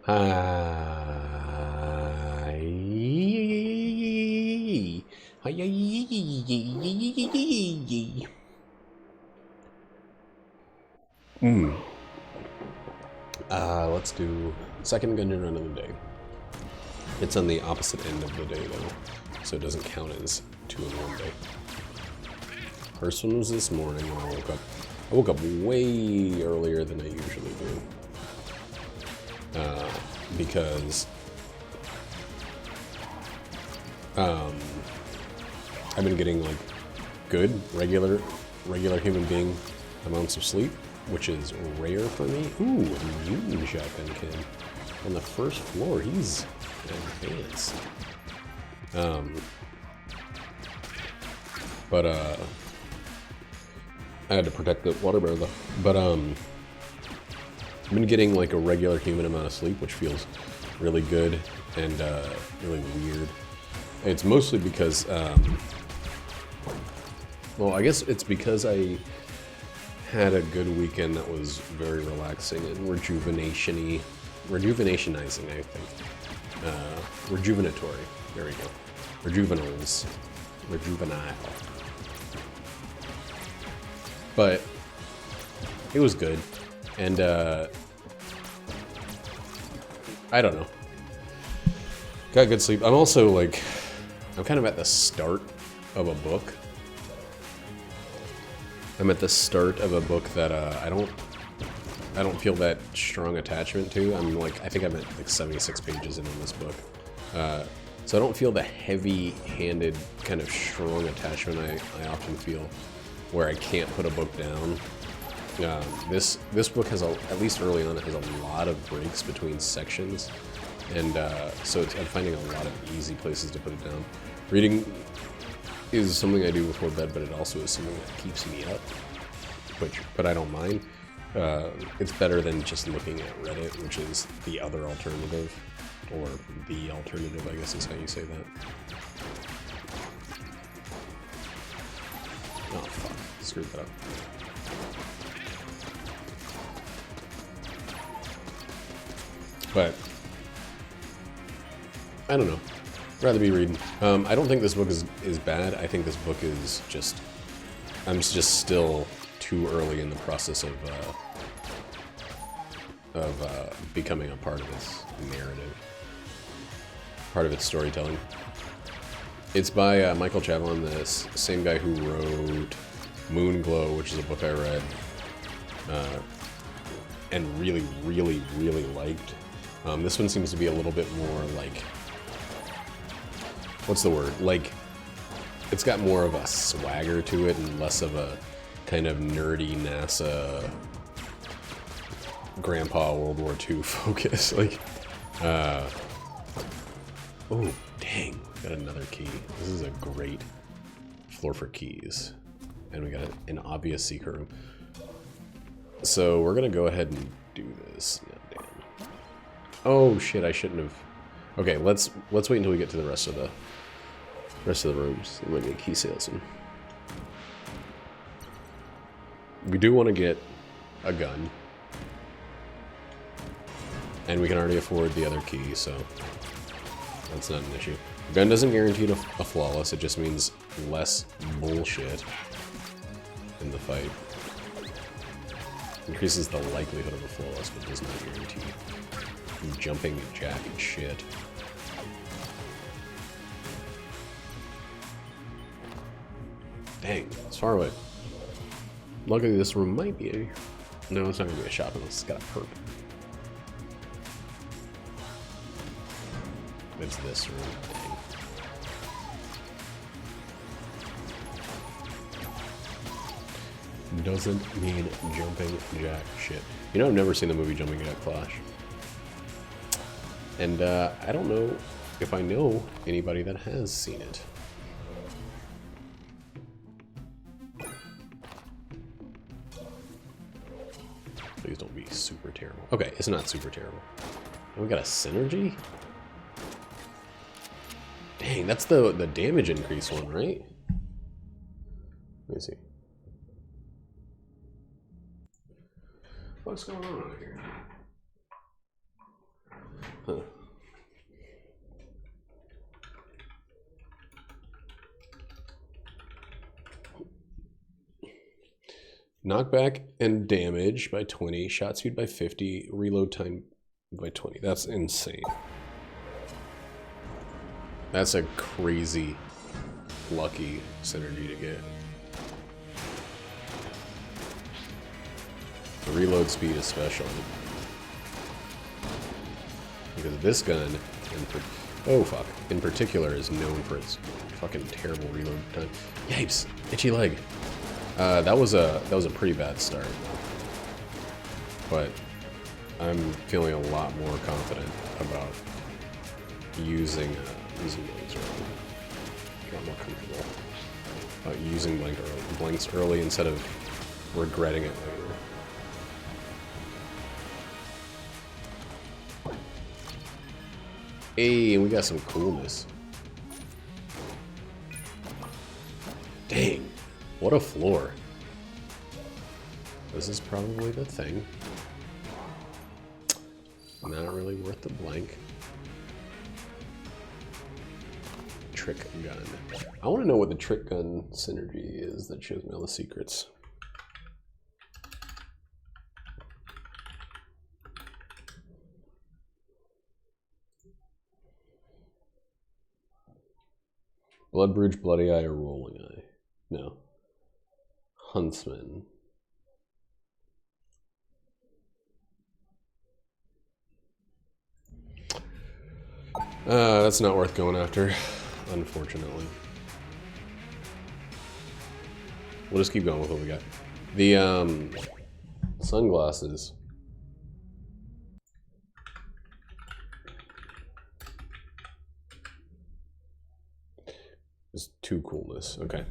Hi. Let's do second gungeon run of the day. It's on the opposite end of the day though, so it doesn't count as 2 in one day. First one was this morning when I woke up. I woke up way earlier than I usually do. Because I've been getting like good, regular human being amounts of sleep, which is rare for me. Ooh, a mutant shotgun kid on the first floor. He's advanced. But I had to protect the water barrel though. But I've been getting like a regular human amount of sleep, which feels really good and really weird. It's mostly because, well, I guess it's because I had a good weekend that was very relaxing and rejuvenationizing, I think. Rejuvenatory. There we go. Rejuvenile. But it was good, and I don't know. Got good sleep. I'm also like, I'm kind of at the start of a book. I'm at the start of a book that I don't feel that strong attachment to. I'm like, I think I'm at like 76 pages in on this book. So I don't feel the heavy-handed kind of strong attachment I often feel where I can't put a book down. This book has, at least early on, it has a lot of breaks between sections. And so I'm finding a lot of easy places to put it down. Reading is something I do before bed, but it also is something that keeps me up, but I don't mind. It's better than just looking at Reddit, which is the other alternative, or the alternative, I guess is how you say that. Oh, fuck. Screwed that up. But I don't know. I'd rather be reading. I don't think this book is bad. I think this book is just... I'm just still too early in the process of becoming a part of its narrative. Part of its storytelling. It's by Michael Chavon, the same guy who wrote Moonglow, which is a book I read and really, really, really liked. This one seems to be a little bit more like... What's the word? Like, it's got more of a swagger to it and less of a kind of nerdy NASA Grandpa World War II focus. Like, oh, dang, got another key. This is a great floor for keys. And we got an obvious secret room. So we're gonna go ahead and do this. No, damn. Oh shit, I shouldn't have. Okay, let's wait until we get to the rest of the rooms. There might be a key salesman. We do want to get a gun. And we can already afford the other key, so that's not an issue. Gun doesn't guarantee a flawless, it just means less bullshit in the fight. Increases the likelihood of a flawless, but does not guarantee jumping jack and shit. Dang, it's far away. Luckily this room might be a... No, it's not gonna be a shop unless it's got a perp. It's this room. Dang. Doesn't mean jumping jack shit. You know, I've never seen the movie Jumping Jack Flash. And I don't know if I know anybody that has seen it. Please don't be super terrible. Okay, it's not super terrible. And we got a synergy? Dang, that's the damage increase one, right? Let me see. What's going on here? Huh. Knockback and damage by 20, shot speed by 50, reload time by 20. That's insane. That's a crazy lucky synergy to get. The reload speed especially. Because this gun, in particular, is known for its fucking terrible reload time. Yipes! Itchy leg. That was a pretty bad start, but I'm feeling a lot more confident about using blanks early. A lot more comfortable about using blanks early instead of regretting it later. Hey, and we got some coolness. Dang. What a floor. This is probably the thing. Not really worth the blank. Trick gun. I want to know what the trick gun synergy is that shows me all the secrets. Blood Bruise, Bloody Eye, or Rolling Eye? No. Huntsman. That's not worth going after, unfortunately. We'll just keep going with what we got. The sunglasses. Is 2 coolness. Okay.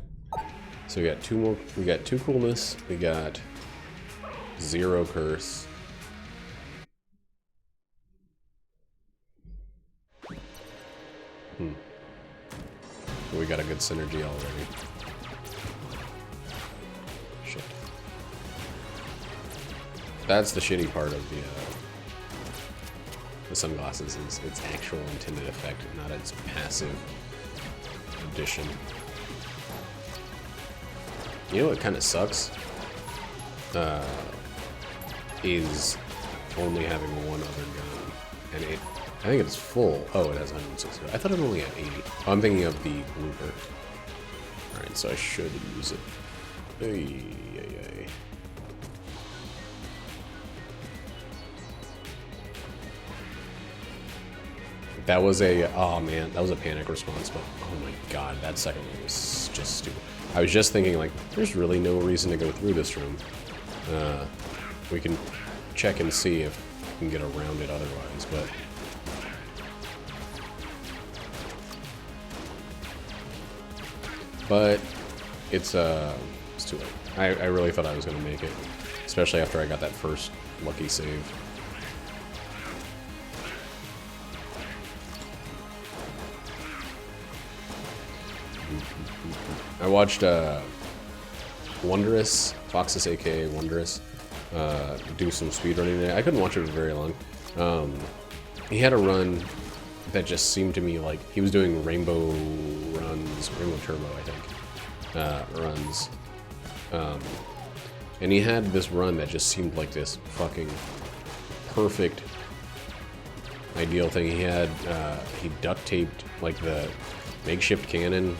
So we got 2 more. We got 2 coolness. We got 0 curse. We got a good synergy already. Shit. That's the shitty part of the sunglasses is its actual intended effect, not its passive addition. You know what kind of sucks? Is only having one other gun, and I think it's full. Oh, it has 160. I thought it only had 80. Oh, I'm thinking of the blooper. Alright, so I should use it. Ay. That was a, oh man, that was a panic response, but oh my god, that second one was just stupid. I was just thinking, like, there's really no reason to go through this room. We can check and see if we can get around it otherwise, but... it's too late. I really thought I was going to make it, especially after I got that first lucky save. I watched Wondrous, Foxes aka Wondrous, do some speedrunning today. I couldn't watch it for very long. He had a run that just seemed to me like he was doing Rainbow runs, Rainbow Turbo, I think, runs. And he had this run that just seemed like this fucking perfect, ideal thing. He had, he duct taped like the makeshift cannon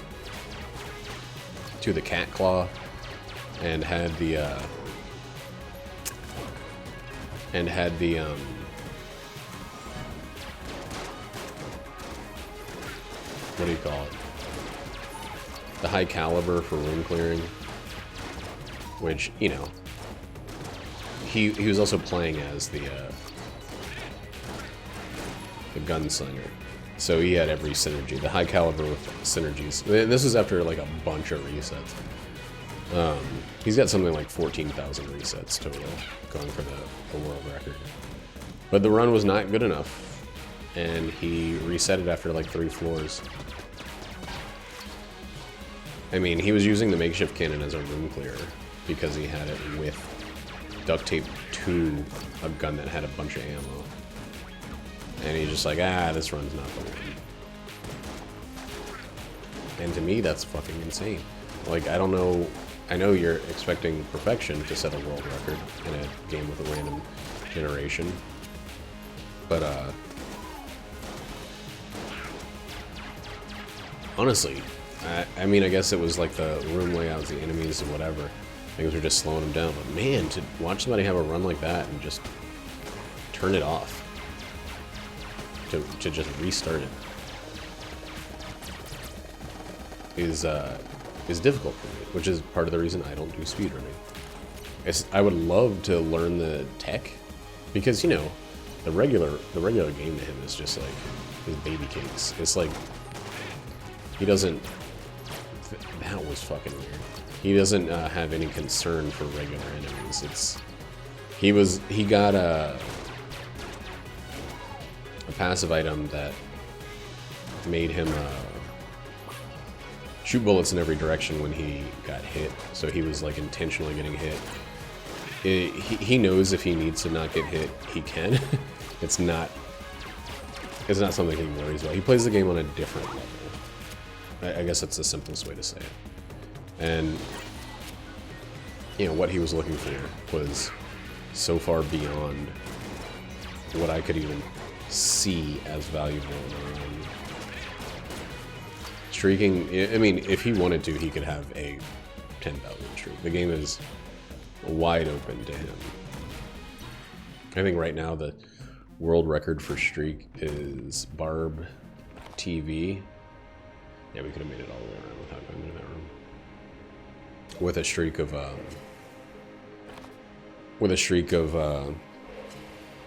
to the cat claw, and had the what do you call it? The high caliber for room clearing, which, you know, he was also playing as the gunslinger. So he had every synergy, the high caliber with synergies. And this was after like a bunch of resets. He's got something like 14,000 resets total going for the world record. But the run was not good enough, and he reset it after like 3 floors. I mean, he was using the makeshift cannon as a room clearer because he had it with duct tape to a gun that had a bunch of ammo. And he's just like, ah, this run's not the one. And to me, that's fucking insane. Like, I don't know. I know you're expecting perfection to set a world record in a game with a random generation. But, honestly, I mean, I guess it was like the room layouts, the enemies, and whatever. Things were just slowing them down. But man, to watch somebody have a run like that and just turn it off. To just restart it. Is difficult for me, which is part of the reason I don't do speedrunning. I would love to learn the tech, because, you know, the regular game to him is just like his baby cakes. It's like he doesn't. That was fucking weird. He doesn't have any concern for regular enemies. He got a passive item that made him shoot bullets in every direction when he got hit. So he was like intentionally getting hit. He knows if he needs to not get hit, he can. It's not something he worries about. He plays the game on a different level. I guess that's the simplest way to say it. And, you know, what he was looking for was so far beyond what I could even see as valuable in our own. Streaking, I mean, if he wanted to, he could have a 10,000 streak. The game is wide open to him. I think right now the world record for streak is Barb TV. Yeah, we could have made it all the way around without going into that room. With a streak of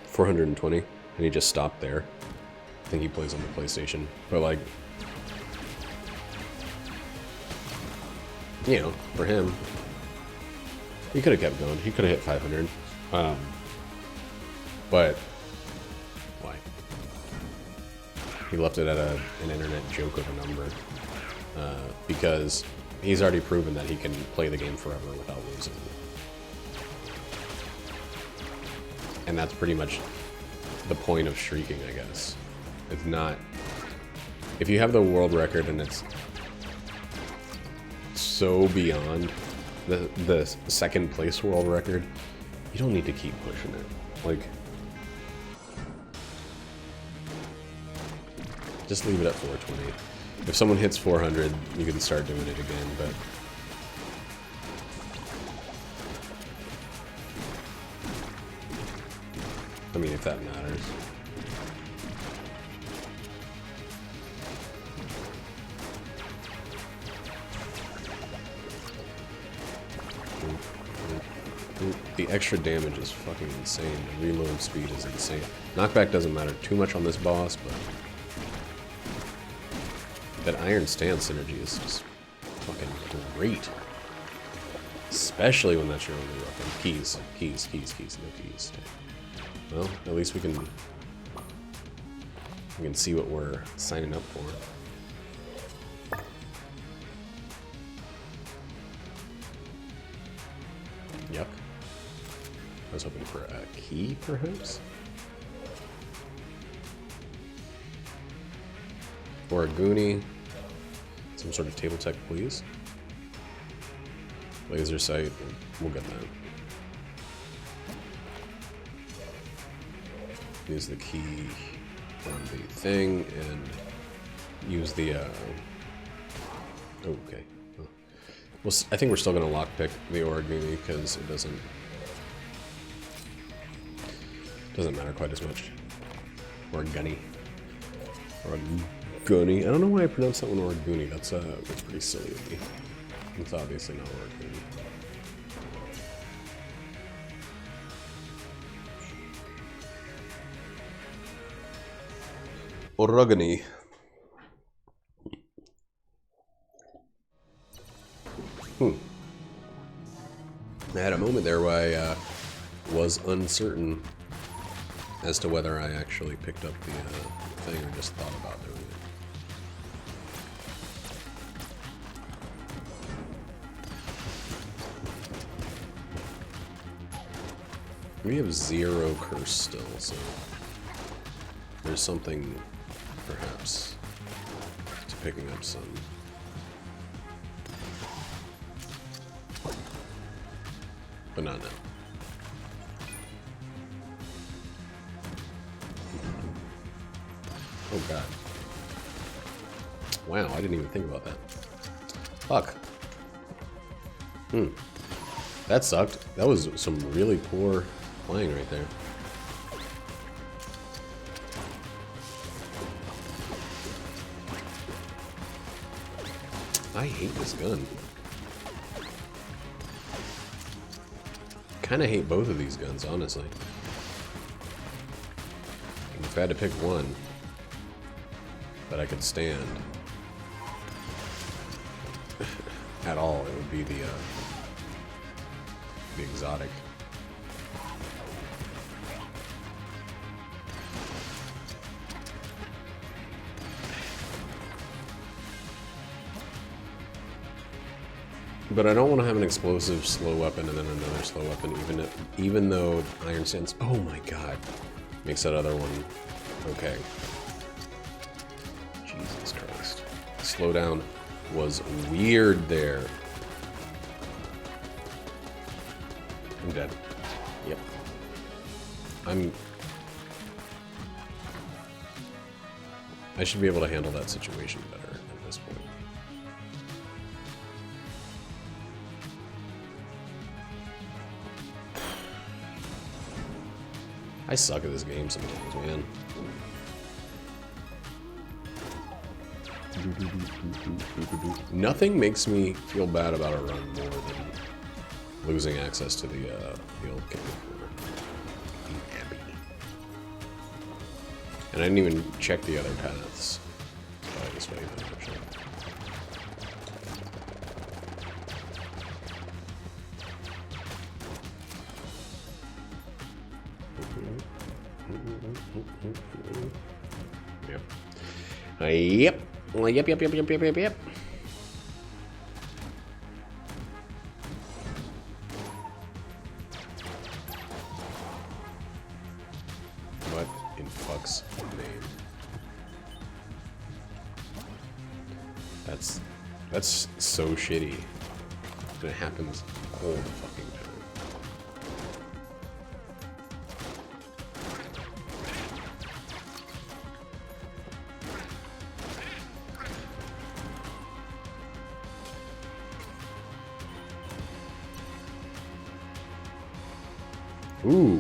420, and he just stopped there. I think he plays on the PlayStation, but like, you know, for him, he could have kept going. He could have hit 500, but why? He left it at an internet joke of a number, because he's already proven that he can play the game forever without losing. And that's pretty much the point of streaking, I guess. It's not... If you have the world record and it's so beyond the second place world record, you don't need to keep pushing it. Like, just leave it at 420. If someone hits 400, you can start doing it again, but... I mean, if that matters. The extra damage is fucking insane. The reload speed is insane. Knockback doesn't matter too much on this boss, but... that Iron Stance synergy is just fucking great. Especially when that's your only weapon. Keys, no keys. Well, at least we can see what we're signing up for. Yuck. I was hoping for a key, perhaps? Or a Goonie. Some sort of table tech, please. Laser sight, we'll get that. Use the key on the thing and use the, okay. Well, I think we're still going to lockpick the Origami because it doesn't matter quite as much. Origami. Origami. I don't know why I pronounced that one Origami. That's pretty silly of me. It's obviously not Origami. Origami. I had a moment there where I was uncertain as to whether I actually picked up the thing or just thought about doing it. We have 0 curse still, so... There's something, perhaps, to picking up some. But not now. Oh god. Wow, I didn't even think about that. Fuck. That sucked. That was some really poor playing right there. I hate this gun. Kinda hate both of these guns, honestly. If I had to pick one that I could stand at all, it would be the Exotic. But I don't want to have an explosive slow weapon and then another slow weapon, even though Iron Stance, oh my god, makes that other one okay. Jesus Christ. Slowdown was weird there. I'm dead. Yep. I should be able to handle that situation better at this point. I suck at this game sometimes, man. Nothing makes me feel bad about a run more than losing access to the old candy corner. And I didn't even check the other paths. This way, actually. Yep. Yep. Yep. What in fuck's name? That's so shitty. And it happens all the fucking time. Ooh.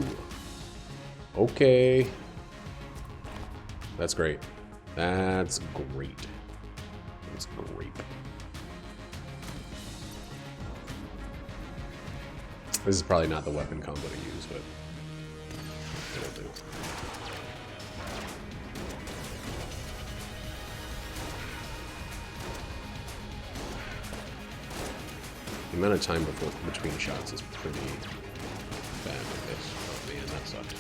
Okay. That's great. That's great. That's great. This is probably not the weapon combo to use, but it'll do. The amount of time between shots is pretty bad with this. Oh man, that sucked.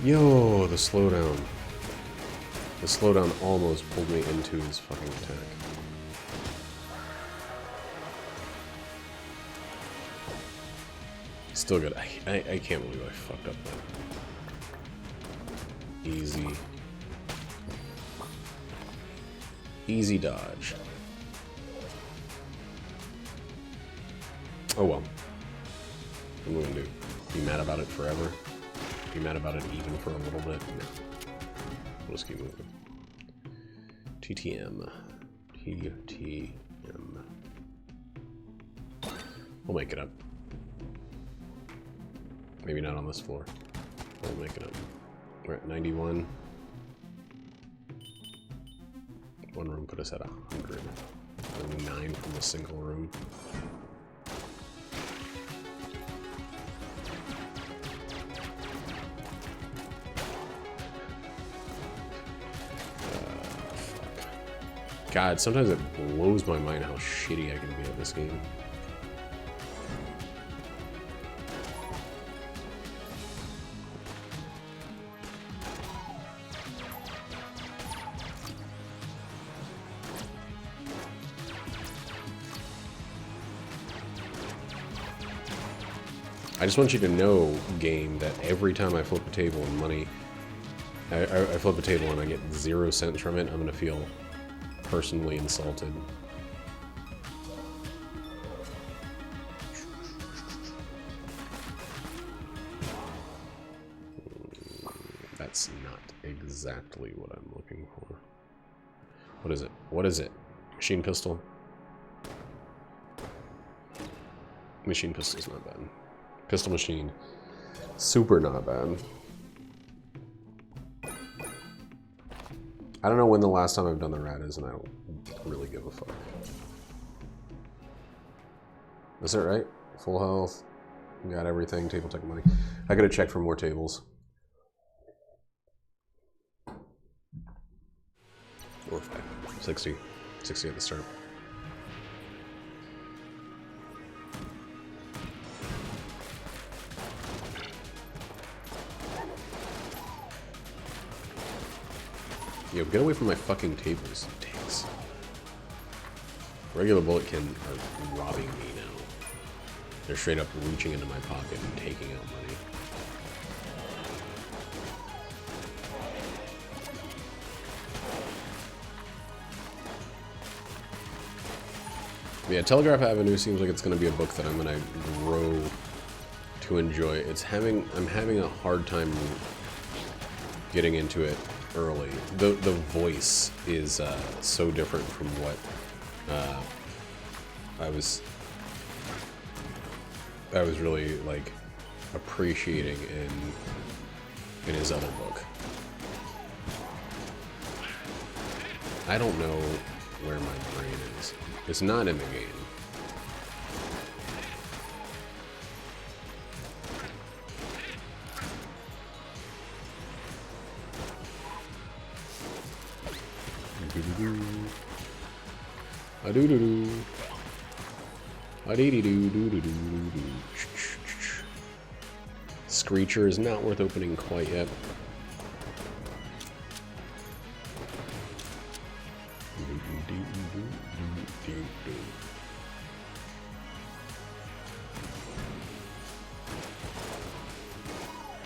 Yo, the slowdown. The slowdown almost pulled me into his fucking attack. Still good. I can't believe I fucked up that. Easy. Easy dodge. Oh well. What am I gonna do? Be mad about it forever? Be mad about it even for a little bit? No. We'll just keep moving. TTM. TTM. We'll make it up. Maybe not on this floor. We'll make it up. We're at 91. One room put us at 100. Only 9 from a single room. God, sometimes it blows my mind how shitty I can be at this game. I just want you to know, game, that every time I flip a table and money, I flip a table and I get 0 cents from it, I'm gonna feel personally insulted. That's not exactly what I'm looking for. What is it? What is it? Machine pistol? Machine pistol's not bad. Pistol machine. Super not bad. I don't know when the last time I've done the rat is, and I don't really give a fuck. Is that right? Full health. Got everything. Table tech money. I gotta check for more tables. Or 5. 60. 60 at the start. Yo, get away from my fucking tables, dicks. Regular bulletkin are robbing me now. They're straight up reaching into my pocket and taking out money. Yeah, Telegraph Avenue seems like it's going to be a book that I'm going to grow to enjoy. I'm having a hard time getting into it early. The voice is so different from what I was really like appreciating in his other book. I don't know where my brain is. It's not in the game. A-doo-doo-doo. A-dee-dee-doo-doo-doo-doo-doo. Screecher is not worth opening quite yet.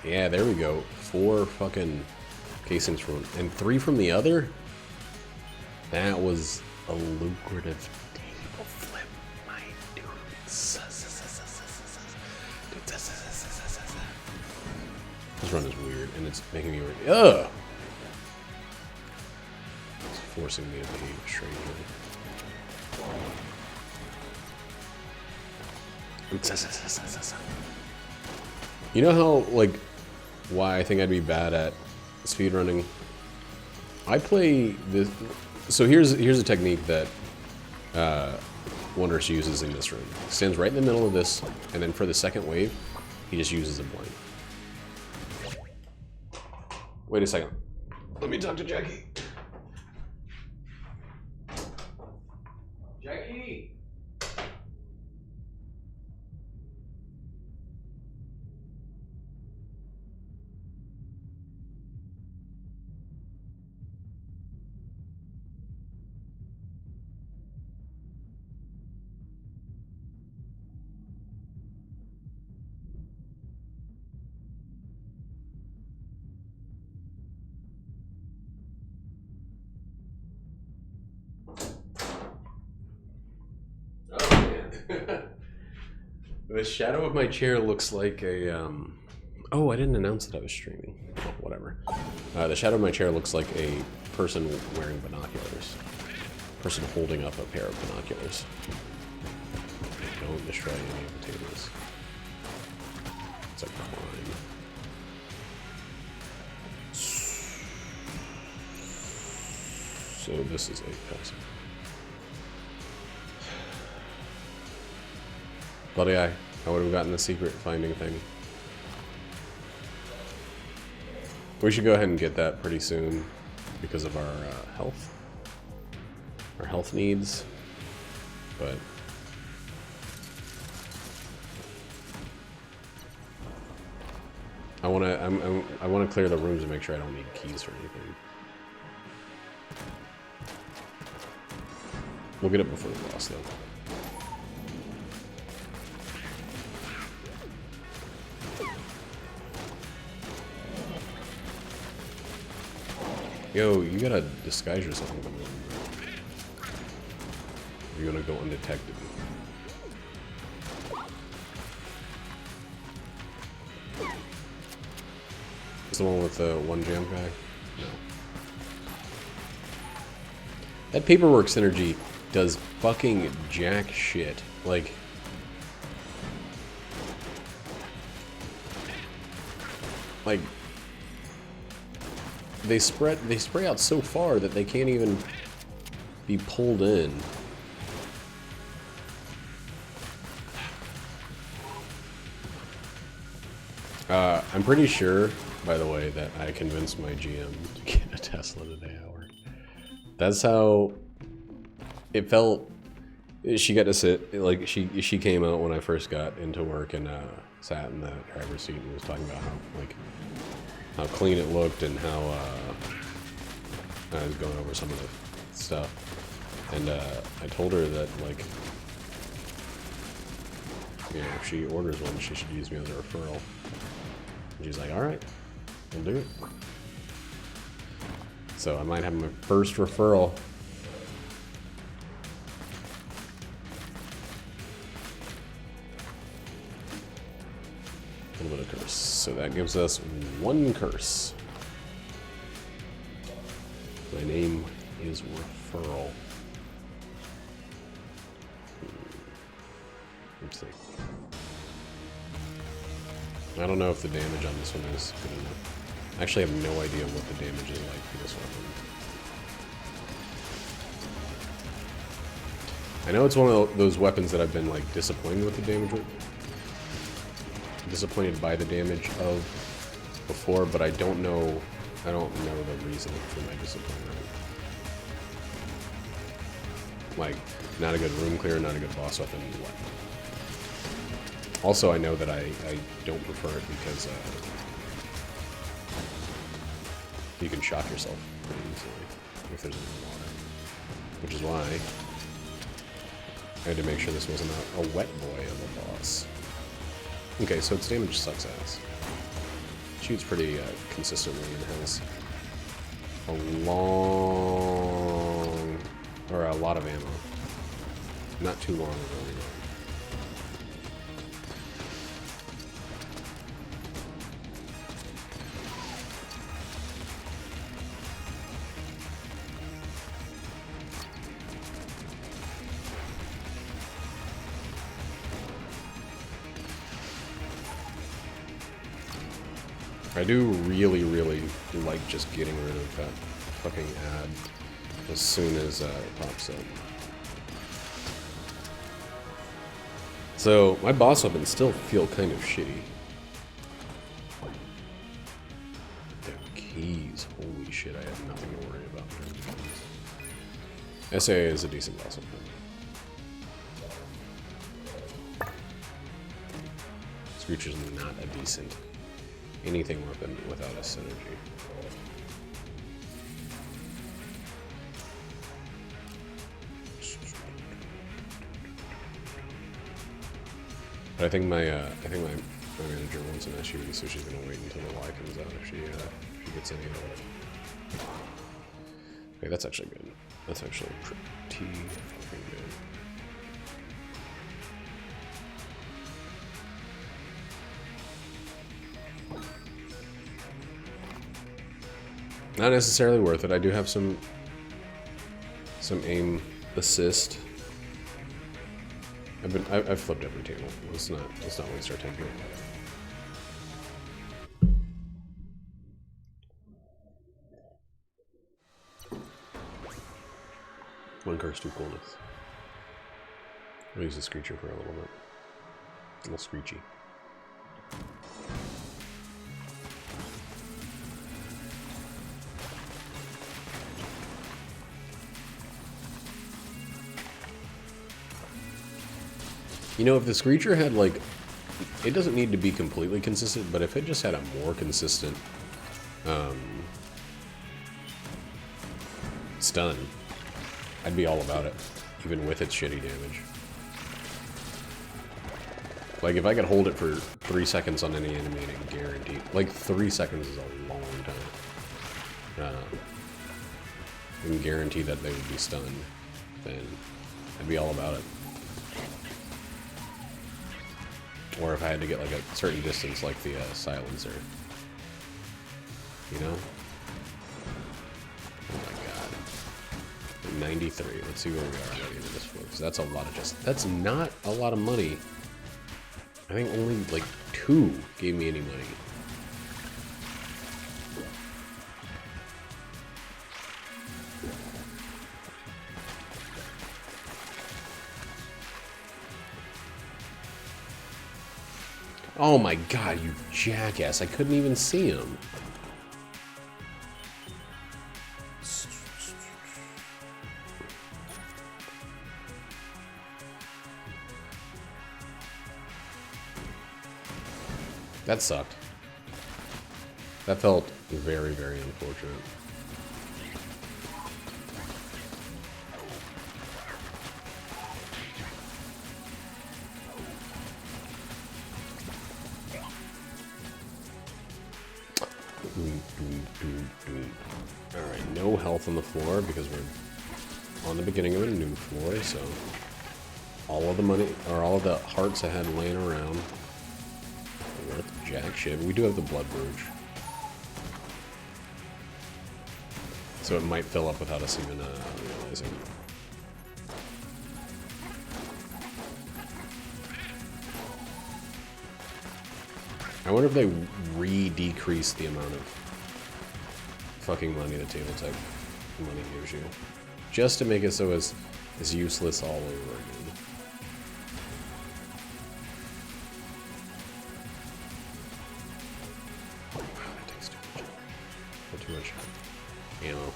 Yeah, there we go. 4 fucking casings from one, and 3 from the other? That was a lucrative table flip, my dude. This run is weird, and it's making me weird. Ugh! It's forcing me to behave strangely. You know how, like, why I think I'd be bad at speedrunning? I play this. So here's a technique that Wondrous uses in this room. He stands right in the middle of this, and then for the second wave, he just uses a blind. Wait a second. Let me talk to Jackie. Jackie! The shadow of my chair looks like a, oh, I didn't announce that I was streaming. Oh, whatever. The shadow of my chair looks like a person wearing binoculars. Person holding up a pair of binoculars. Don't destroy any of the tables. It's a crime. So this is a passive. Bloody eye. I would have gotten the secret finding thing. We should go ahead and get that pretty soon because of our health. Our health needs. But I wanna clear the rooms to make sure I don't need keys or anything. We'll get it before the boss though. Yo, you gotta disguise yourself in the room. You're gonna go undetected. Is the one with the one jam guy? No. That paperwork synergy does fucking jack shit. Like... They spray out so far that they can't even be pulled in. I'm pretty sure, by the way, that I convinced my GM to get a Tesla today at work. That's how it felt. She got to sit, like, she came out when I first got into work and sat in the driver's seat and was talking about how clean it looked and how I was going over some of the stuff. And I told her that, like, you know, if she orders one, she should use me as a referral. And she's like, alright, I'll do it. So I might have my first referral. A little bit of curse. So that gives us 1 curse. My name is Referral. Let's see. I don't know if the damage on this one is good enough. I actually have no idea what the damage is like for this weapon. I know it's one of those weapons that I've been, like, disappointed with the damage with. Disappointed by the damage of before, but I don't know the reason for my disappointment. Like, not a good room clear, not a good boss weapon, what? Also, I know that I don't prefer it because you can shock yourself pretty easily if there's any water. Which is why I had to make sure this wasn't a wet boy of a boss. Okay, so its damage sucks ass. Shoots pretty consistently and has a lot of ammo. Not too long ago. I do really, really like just getting rid of that fucking ad as soon as it pops up. So, my boss weapons still feel kind of shitty. The keys, holy shit, I have nothing to worry about. SAA is a decent boss weapon. Screecher's not a decent anything weapon without a synergy. But I think my manager wants an SUV, so she's gonna wait until the Y comes out if she gets any of it. Okay, that's actually good. That's actually pretty fucking good. Not necessarily worth it. I do have some aim assist. I've flipped every table. Let's not waste our time here. One curse, 2 coolness. I'll use the Screecher for a little bit. A little screechy. You know, if the Screecher had, like, it doesn't need to be completely consistent, but if it just had a more consistent stun, I'd be all about it, even with its shitty damage. Like, if I could hold it for 3 seconds on any enemy, guaranteed. Like, 3 seconds is a long time. and guarantee that they would be stunned, then I'd be all about it. Or if I had to get like a certain distance, like the silencer. You know? Oh my god. 93. Let's see where we are already in this one. Because that's a lot of that's not a lot of money. I think only like 2 gave me any money. Oh my god, you jackass. I couldn't even see him. That sucked. That felt very, very unfortunate. Alright, no health on the floor because we're on the beginning of a new floor, so all of the money, or all of the hearts I had laying around are worth jack shit. We do have the blood rouge, so it might fill up without us even realizing. I wonder if they re-decrease the amount of fucking money the table type money gives you, just to make it so it's useless all over again. Wow, that takes too much. Not too much ammo.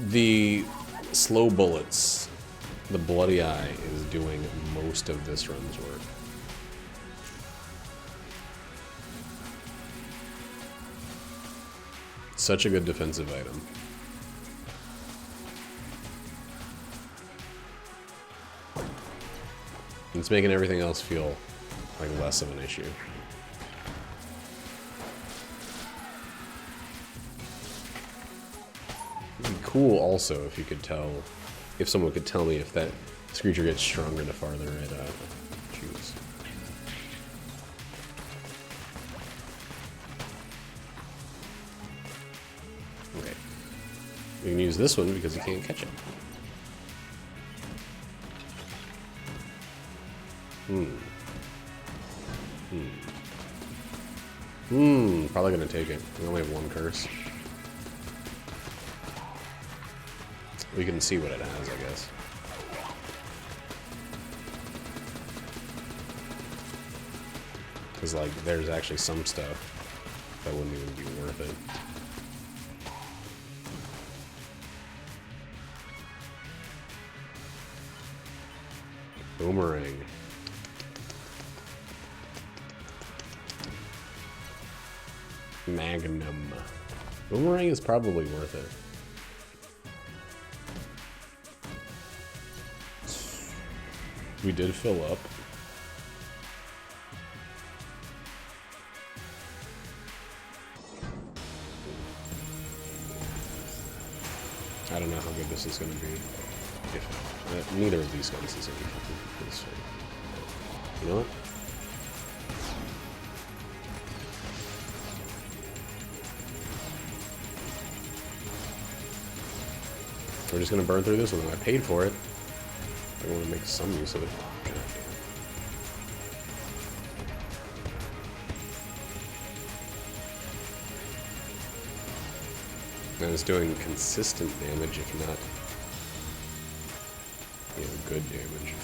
The slow bullets, the bloody eye, is doing most of this run's work. Such a good defensive item. It's making everything else feel like less of an issue. Cool also if you could tell, if someone could tell me if that creature gets stronger the farther it shoots. Okay. We can use this one because you can't catch it. Probably gonna take it. We only have 1 curse. We can see what it has, I guess. Because, like, there's actually some stuff that wouldn't even be worth it. Boomerang. Magnum. Boomerang is probably worth it. We did fill up. I don't know how good this is going to be. If neither of these guns is any fucking good, so you know what? We're just going to burn through this one. I paid for it. I want to make some use of it. And it's doing consistent damage, if not, you know, good damage.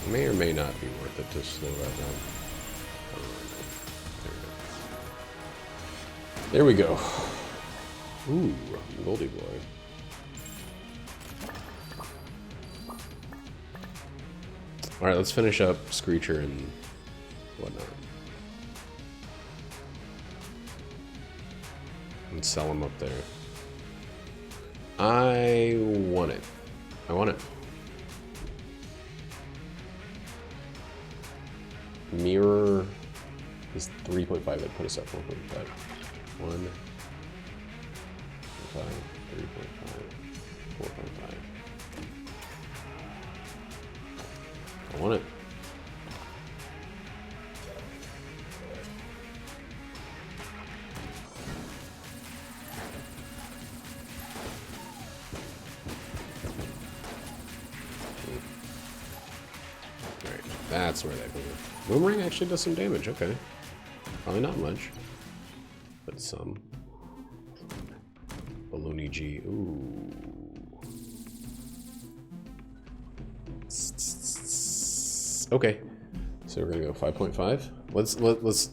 It may or may not be worth it to slow that down. There we go. Ooh, Goldie Boy. Alright, let's finish up Screecher and whatnot. And sell them up there. I want it. I want it. Mirror is 3.5. That put us at 4.5. 1, 5, 3.5, 4.5. I want it. Alright, that's where that goes. Boomerang actually does some damage, okay. Probably not much, but some. Balloony G, ooh. Okay, so we're gonna go 5.5.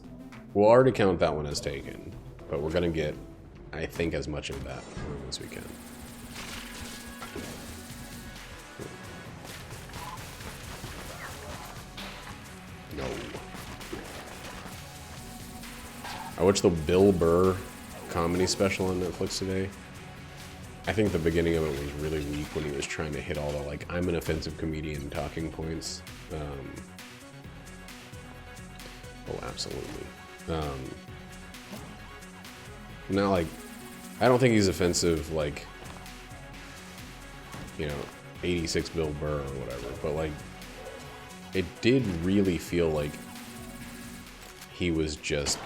We'll already count that one as taken, but we're gonna get, I think, as much of that room as we can. No. I watched the Bill Burr comedy special on Netflix today. I think the beginning of it was really weak when he was trying to hit all the, like, I'm an offensive comedian talking points. Oh, absolutely. Not like, I don't think he's offensive, like, you know, 86 Bill Burr or whatever, but, like, it did really feel like he was just,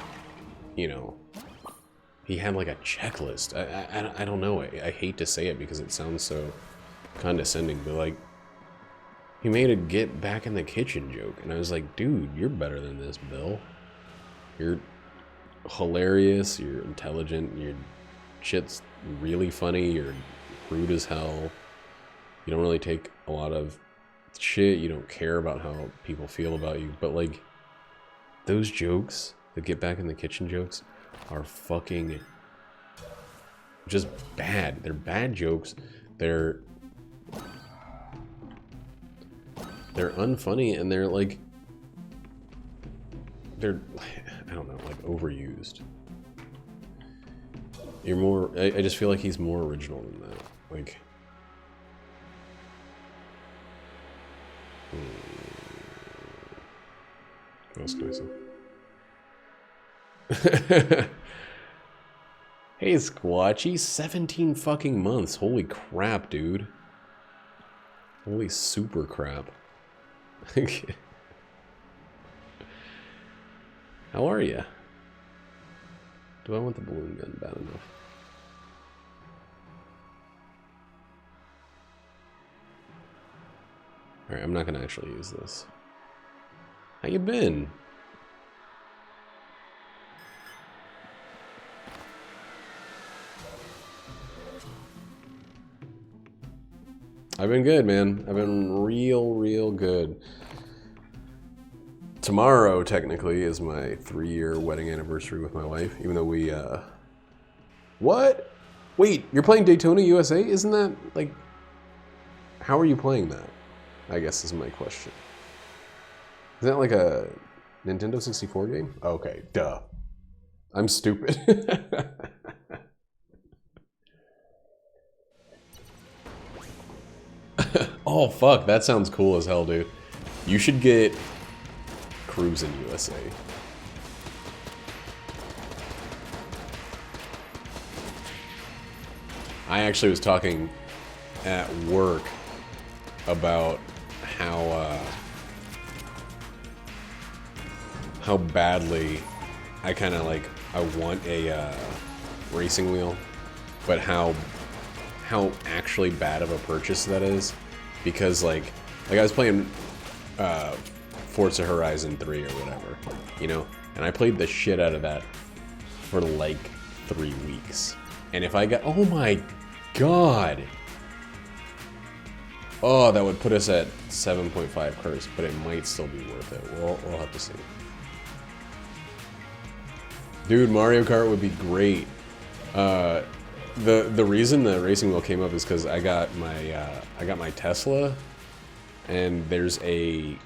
you know, he had like a checklist. I don't know. I hate to say it because it sounds so condescending, but like, he made a get back in the kitchen joke, and I was like, dude, you're better than this, Bill. You're hilarious, you're intelligent, your shit's really funny, you're rude as hell. You don't really take a lot of shit, you don't care about how people feel about you, but like, those jokes, the get back in the kitchen jokes, are fucking just bad. They're bad jokes. They're unfunny, and they're like, I don't know, like overused. You're more, I just feel like he's more original than that. Like, what else can I say? Hey, Squatchy, 17 fucking months. Holy crap, dude. Holy super crap. How are you? Do I want the balloon gun bad enough? Alright, I'm not gonna actually use this. How you been? I've been good, man. I've been real good. Tomorrow, technically, is my 3-year wedding anniversary with my wife, even though we, What? Wait, you're playing Daytona USA? Isn't that, like... How are you playing that? I guess is my question. Is that like a Nintendo 64 game? Okay, duh. I'm stupid. Oh, fuck, that sounds cool as hell, dude. You should get Cruisin' USA. I actually was talking at work about how badly I kind of like, I want a racing wheel, but how actually bad of a purchase that is, because like I was playing Forza Horizon 3 or whatever, you know, and I played the shit out of that for like 3 weeks, and if I got, oh my god, oh, that would put us at 7.5 curse, but it might still be worth it. We'll have to see. Dude, Mario Kart would be great. The reason the racing wheel came up is because I got my Tesla, and there's a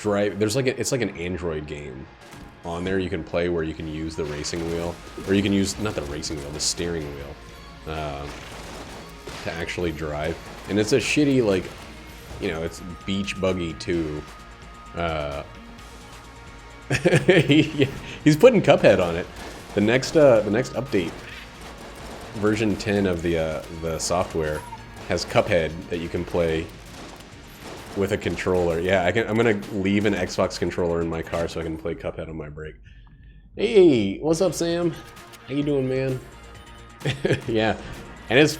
drive. There's like it's like an Android game on there you can play where you can use the racing wheel, or you can use not the racing wheel, the steering wheel, to actually drive. And it's a shitty, like, you know, it's Beach Buggy 2. He's putting Cuphead on it. The next update, version 10 of the software, has Cuphead that you can play with a controller. Yeah, I'm gonna leave an Xbox controller in my car so I can play Cuphead on my break. Hey, what's up, Sam? How you doing, man? Yeah, and it's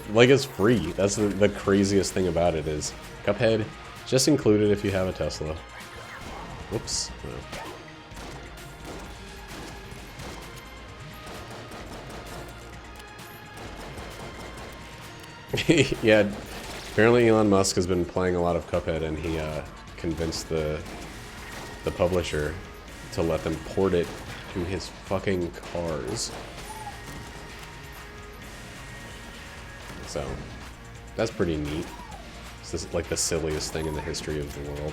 free. That's the craziest thing about it is Cuphead just included if you have a Tesla. Whoops. No. Yeah. Apparently Elon Musk has been playing a lot of Cuphead, and he convinced the publisher to let them port it to his fucking cars. So, that's pretty neat. This is like the silliest thing in the history of the world.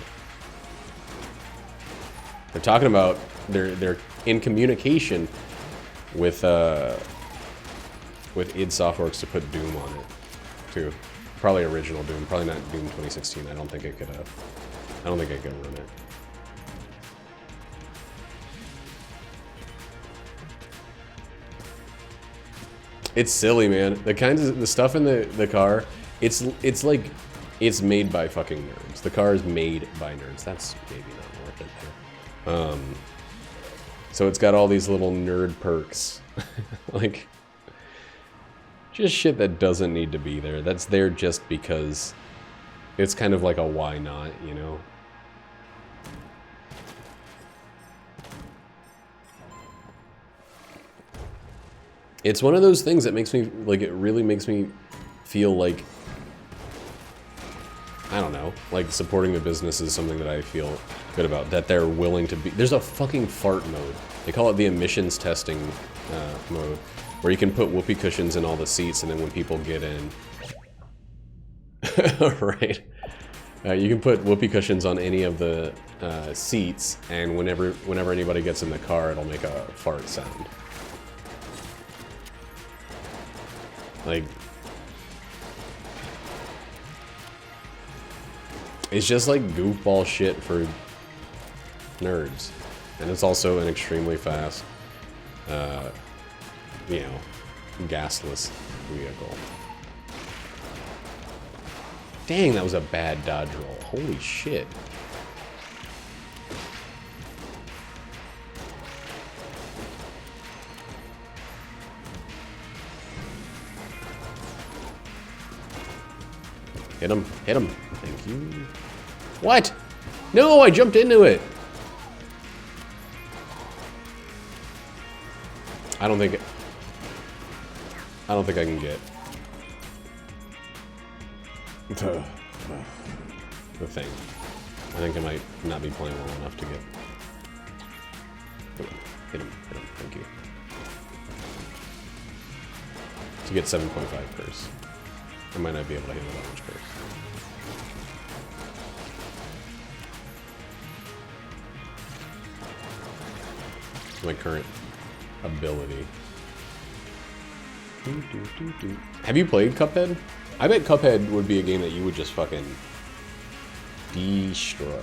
They're talking about they're in communication with id Softworks to put Doom on it too. Probably original Doom, probably not Doom 2016. I don't think it could run it. It's silly, man. The stuff in the car, it's like it's made by fucking nerds. The car is made by nerds. That's maybe not worth it there. So it's got all these little nerd perks. Like, just shit that doesn't need to be there. That's there just because it's kind of like a why not, you know? It's one of those things that makes me, like, it really makes me feel like, I don't know, like supporting a business is something that I feel good about. That they're willing to be, there's a fucking fart mode. They call it the emissions testing mode, where you can put whoopee cushions in all the seats, and then when people get in... Right. You can put whoopee cushions on any of the seats, and whenever anybody gets in the car, it'll make a fart sound. Like... It's just like goofball shit for nerds. And it's also an extremely fast... you know, gasless vehicle. Dang, that was a bad dodge roll. Holy shit. Hit him, hit him. Thank you. What? No, I jumped into it. I don't think I can get the thing. I think I might not be playing well enough to get... Hit him, thank you. To get 7.5 curse. I might not be able to handle that much curse. My current ability. Have you played Cuphead? I bet Cuphead would be a game that you would just fucking destroy.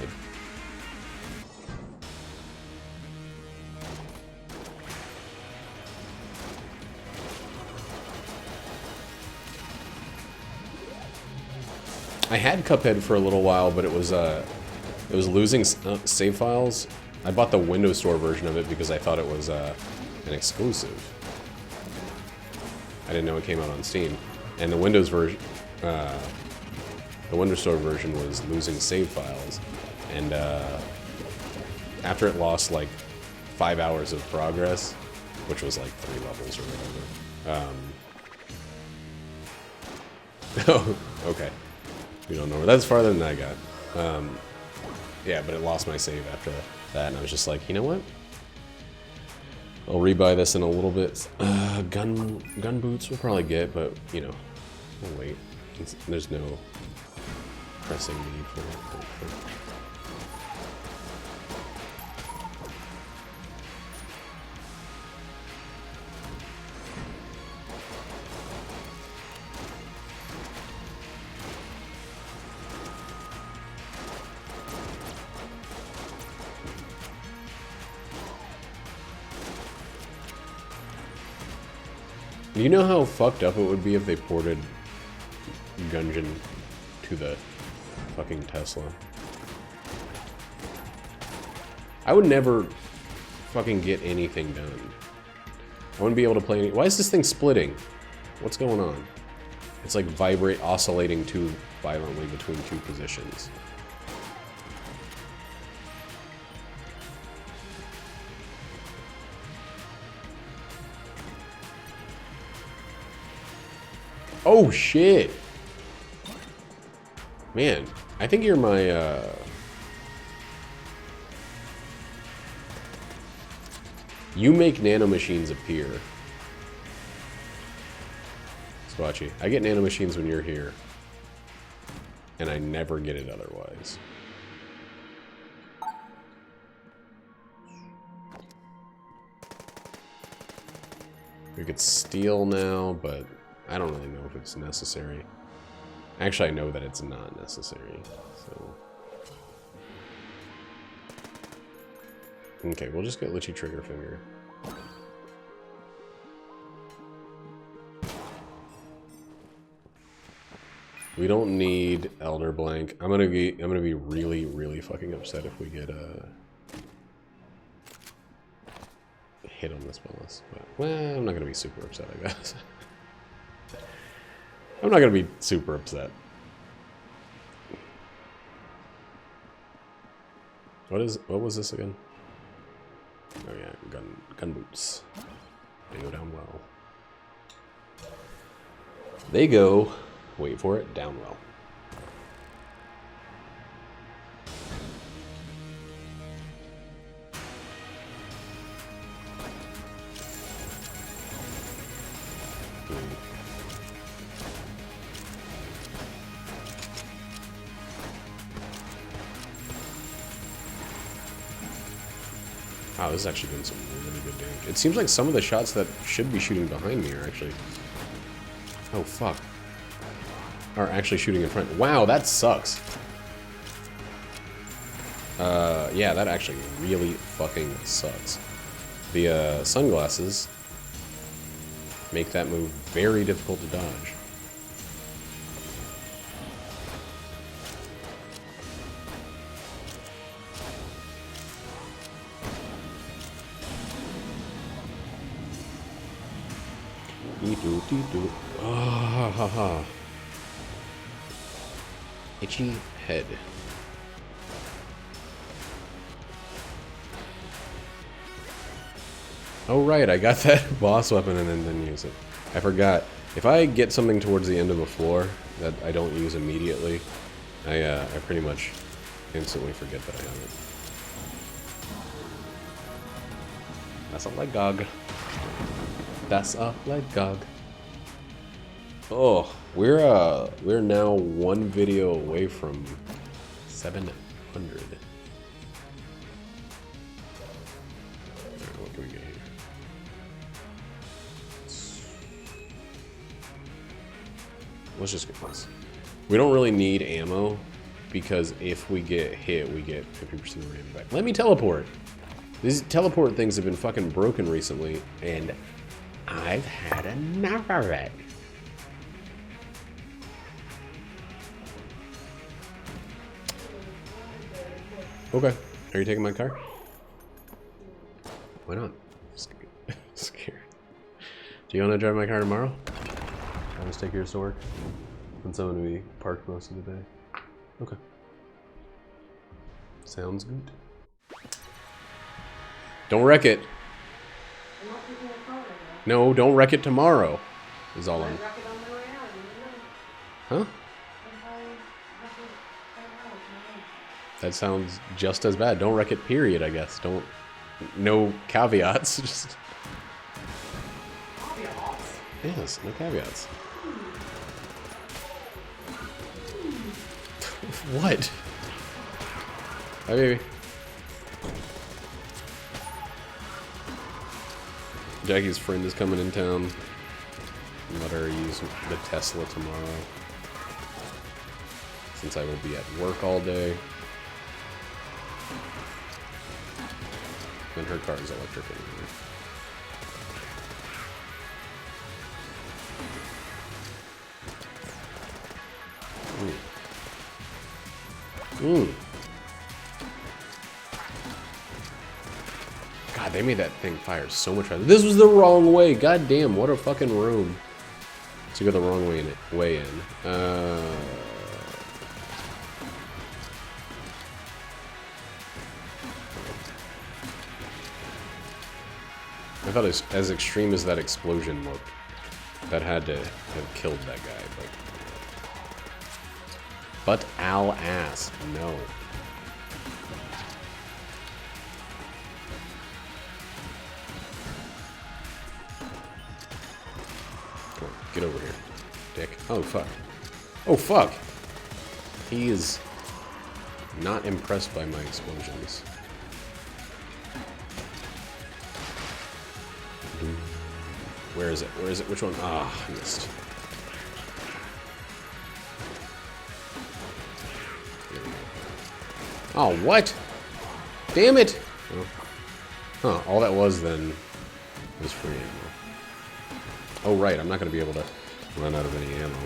I had Cuphead for a little while, but it was losing save files. I bought the Windows Store version of it because I thought it was an exclusive. I didn't know it came out on Steam, and the Windows version, the Windows Store version was losing save files, and after it lost like 5 hours of progress, which was like 3 levels or whatever. Oh, okay. We don't know where that's farther than I got. Yeah, but it lost my save after that, and I was just like, you know what? I'll rebuy this in a little bit. Gun boots we'll probably get, but, you know, we'll wait. There's no pressing need for it. Do you know how fucked up it would be if they ported Gungeon to the fucking Tesla? I would never fucking get anything done. I wouldn't be able to play any— Why is this thing splitting? What's going on? It's like oscillating too violently between two positions. Oh shit! Man, I think you're my, You make nanomachines appear. Squatchy. I get nanomachines when you're here. And I never get it otherwise. We could steal now, but I don't really know if it's necessary. Actually, I know that it's not necessary, so... Okay, we'll just get Litchi Triggerfinger. We don't need Elder Blank. I'm gonna be really, really fucking upset if we get a hit on this bonus. But well, I'm not gonna be super upset, I guess. I'm not gonna be super upset. What was this again? Oh yeah, gun boots. They go down well. They go, wait for it, down well. Wow, this is actually doing some really good damage. It seems like some of the shots that should be shooting behind me are actually... Oh, fuck. Are actually shooting in front. Wow, that sucks. Yeah, that actually really fucking sucks. The, sunglasses make that move very difficult to dodge. Ah, ha, ha. Itchy head. Oh right, I got that boss weapon and then didn't use it. I forgot. If I get something towards the end of a floor that I don't use immediately, I pretty much instantly forget that I have it. That's a Legog. That's a Legog. Oh, we're now one video away from 700. Alright, what can we get here? Let's just get this. We don't really need ammo because if we get hit, we get 50% of ramp back. Let me teleport. These teleport things have been fucking broken recently, and I've had enough of it. Okay. Are you taking my car? Why not? Scared. Do you want to drive my car tomorrow? I'll just take yours to work. Since I'm going to be parked most of the day. Okay. Sounds good. Don't wreck it. No, don't wreck it tomorrow. Is all I'm. Huh? That sounds just as bad. Don't wreck it, period, I guess. Don't... No caveats, just... Caveats? Yes, no caveats. What? Hi, baby. Jackie's friend is coming in town. Let her use the Tesla tomorrow. Since I will be at work all day. And her car is electric anyway. God, they made that thing fire so much faster. This was the wrong way. God damn, what a fucking room. To go the wrong way in. I thought as extreme as that explosion looked, that had to have killed that guy, but Al ass, no. Come on, get over here, dick. Oh fuck. Oh fuck! He is not impressed by my explosions. Where is it? Where is it? Which one? Ah, I missed. Oh, what? Damn it! Oh. Huh, all that was then was free ammo. Oh, right, I'm not going to be able to run out of any ammo.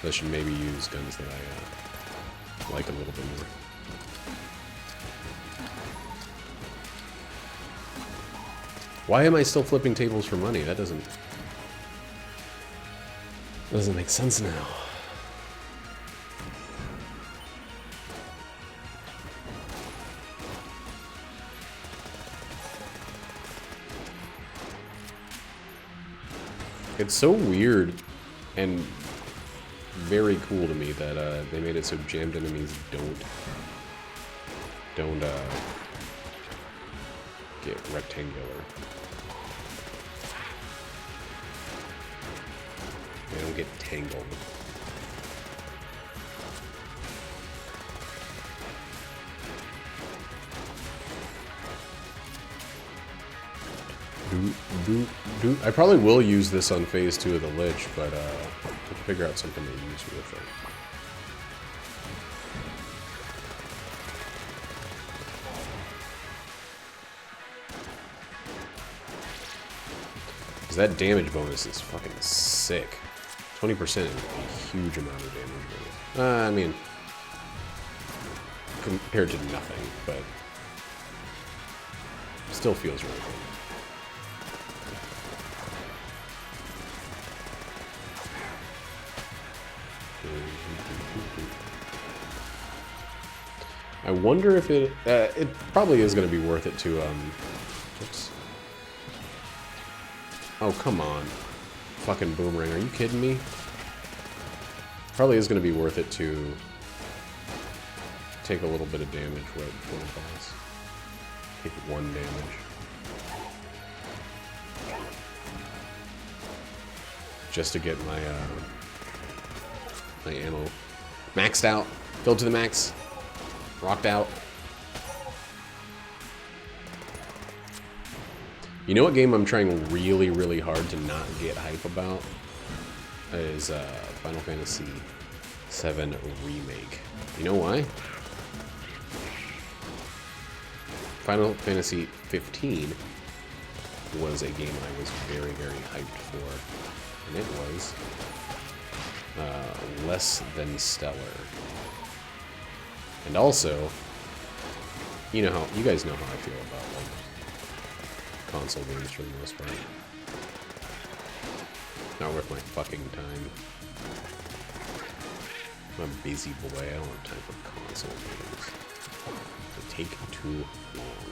I should maybe use guns that I like a little bit more. Why am I still flipping tables for money? That doesn't make sense now. It's so weird and very cool to me that they made it so jammed enemies don't get rectangular. They don't get tangled. I probably will use this on phase 2 of the Lich, but I have to figure out something to use with it. Because that damage bonus is fucking sick. 20% is a huge amount of damage bonus. I mean, compared to nothing, but still feels really good. I wonder if it probably is going to be worth it to oops. Oh, come on. Fucking boomerang, are you kidding me? Probably is going to be worth it to take a little bit of damage right before the boss. Take 1 damage. Just to get my my ammo maxed out, filled to the max. Rocked out. You know what game I'm trying really, really hard to not get hype about? Is Final Fantasy VII Remake. You know why? Final Fantasy 15 was a game I was very, very hyped for. And it was less than stellar. And also, you guys know how I feel about like console games for the most part. Not worth my fucking time. I'm a busy boy. I don't have time for console games. They take too long.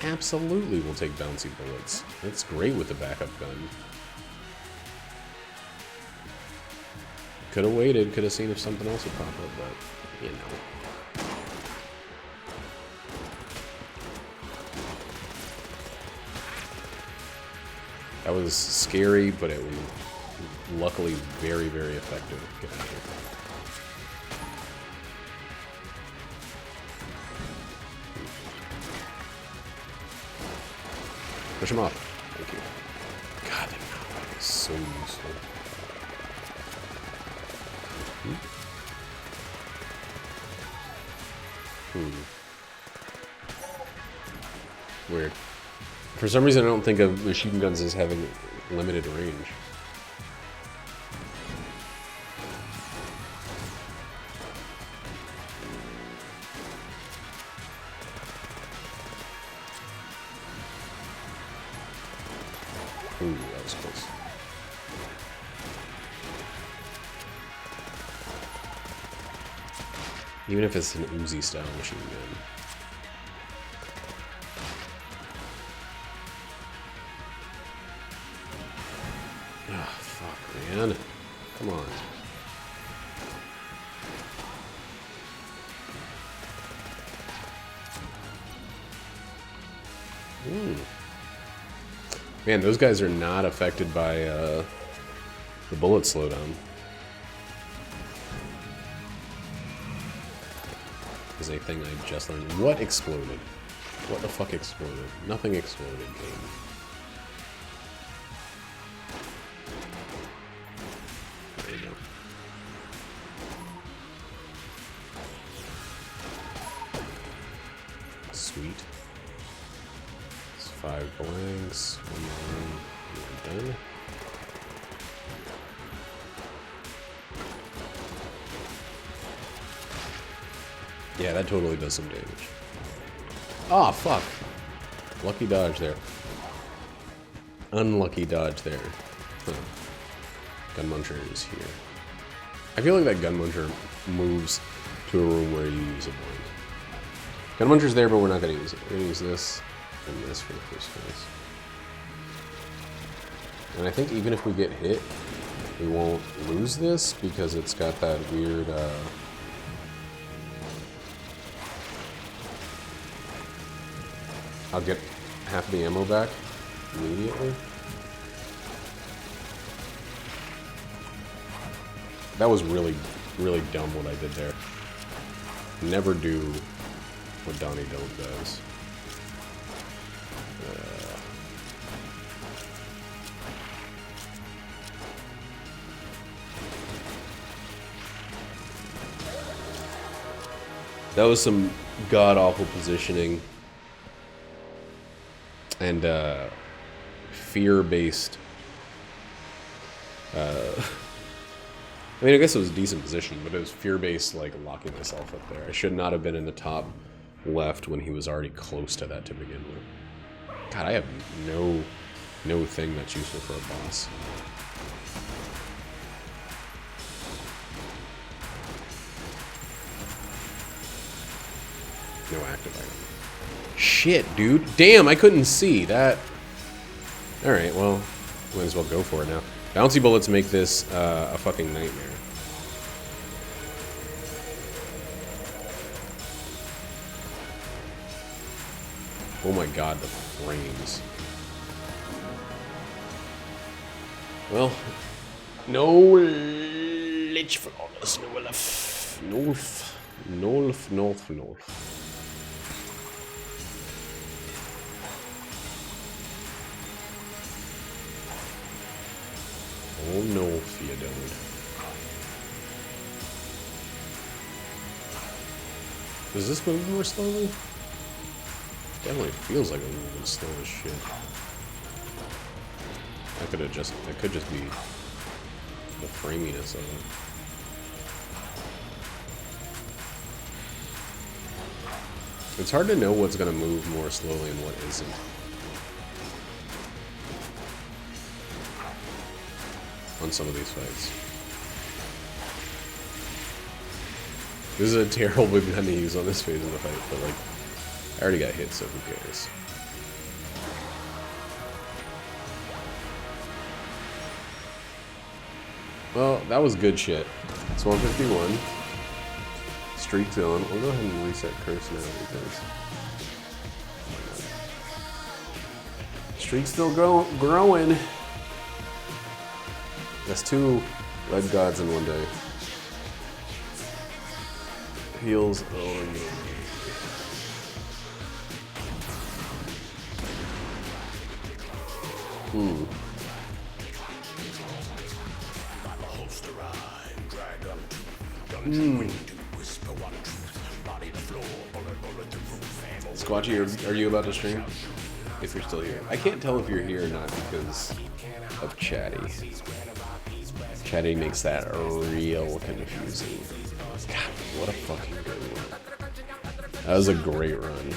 Absolutely, we'll take bouncy bullets. That's great with the backup gun. Could have waited, could have seen if something else would pop up, but, you know. That was scary, but it was luckily very, very effective. Get out of here. Push him off. Thank you. God, that knockback is so useful. Weird. For some reason, I don't think of machine guns as having limited range. Ooh, that was close. Even if it's an Uzi style machine gun. Ah, fuck, man. Come on. Man, those guys are not affected by the bullet slowdown. Is a thing I just learned. What exploded? What the fuck exploded? Nothing exploded, game. There you go. Sweet. 5 blanks, 1 more, and we're done. Yeah, that totally does some damage. Oh, fuck. Lucky dodge there. Unlucky dodge there. Huh. Gun Muncher is here. I feel like that Gun Muncher moves to a room where you use a blind. Gun Muncher's there, but we're not going to use it. We're going to use this. And this for the first phase. And I think even if we get hit, we won't lose this because it's got that weird, I'll get half the ammo back immediately. That was really, really dumb what I did there. Never do what Donnie Don't does. That was some god-awful positioning and fear-based. I mean, I guess it was a decent position, but it was fear-based, like locking myself up there. I should not have been in the top left when he was already close to that to begin with. God, I have no thing that's useful for a boss. No active item. Shit, dude. Damn, I couldn't see that. Alright, well, might as well go for it now. Bouncy bullets make this a fucking nightmare. Oh my god, the frames. Well, no lich flawless, Nolf. Oh no, you don't. Does this move more slowly? Definitely feels like I'm moving slow as shit. It could just be the framiness of it. It's hard to know what's gonna move more slowly and what isn't. On some of these fights. This is a terrible gun to use on this phase of the fight, but like, I already got hit, so who cares? Well, that was good shit. It's 151. Streak's on. We'll go ahead and reset curse now because streak's still growing. That's 2 red gods in one day. Heals. Oh no. Squatchy, are you about to stream? If you're still here. I can't tell if you're here or not because of Chatty. Chatty makes that real confusing. God, what a fucking good one. That was a great run.